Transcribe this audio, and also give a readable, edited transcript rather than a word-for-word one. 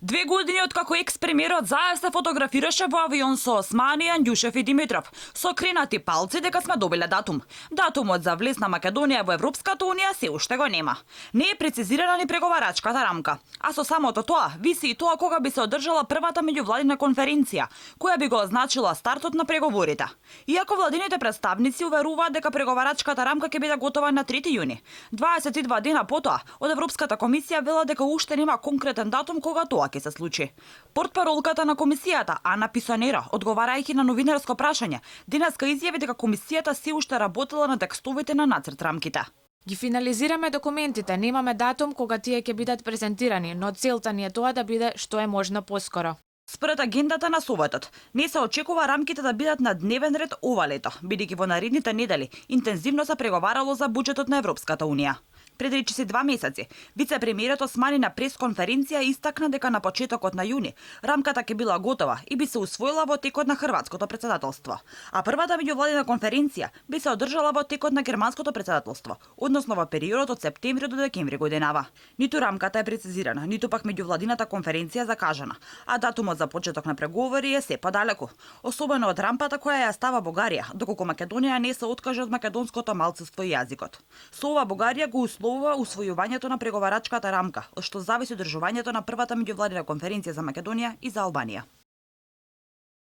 2 години откако екс-премиерот Заев се фотографираше во авион со Османи, Анѓушев и Димитров, со кренати палци дека сме добиле датум. Датумот за влез на Македонија во Европската унија се уште го нема. Не е прецизирана ни преговарачката рамка, а со самото тоа виси и тоа кога би се одржала првата меѓувладина конференција, која би го означила стартот на преговорите. Иако владините представници уверуваат дека преговарачката рамка ќе биде готова на 3 јуни, 22 дена потоа од Европската комисија вела дека уште нема конкретен датум кога тоа ќе се случи. Портпаролката на комисијата Ана Писонера, одговарајќи на новинарско прашање, денеска изјави дека комисијата се уште работела на текстовите на нацрт рамките. Ги финализираме документите, немаме датум кога тие ќе бидат презентирани, но целта ни е тоа да биде што е можно поскоро. Според агендата на Советот, не се очекува рамките да бидат на дневен ред ова лето, бидејќи во наредните недели интензивно се преговарало за буџетот на Европската унија. Пред речиси 2 месеци, вице-премиерот Османи на пресконференција истакна дека на почетокот на јуни рамката ќе била готова и би се усвоила во текот на хрватското претседателство, а првата меѓувладина конференција би се одржала во текот на германското претседателство, односно во периодот од септември до декември годинава. Ниту рамката е прецизирана, ниту пак меѓувладината конференција закажана, а датумот за почеток на преговори е се подалеку, особено од рампата која ја става Бугарија, доколку Македонија не се откаже од македонското малцинство и јазикот. Со ова Бугарија го условува усвојувањето на преговарачката рамка, од што зависи одржувањето на првата меѓувладина конференција за Македонија и за Албанија.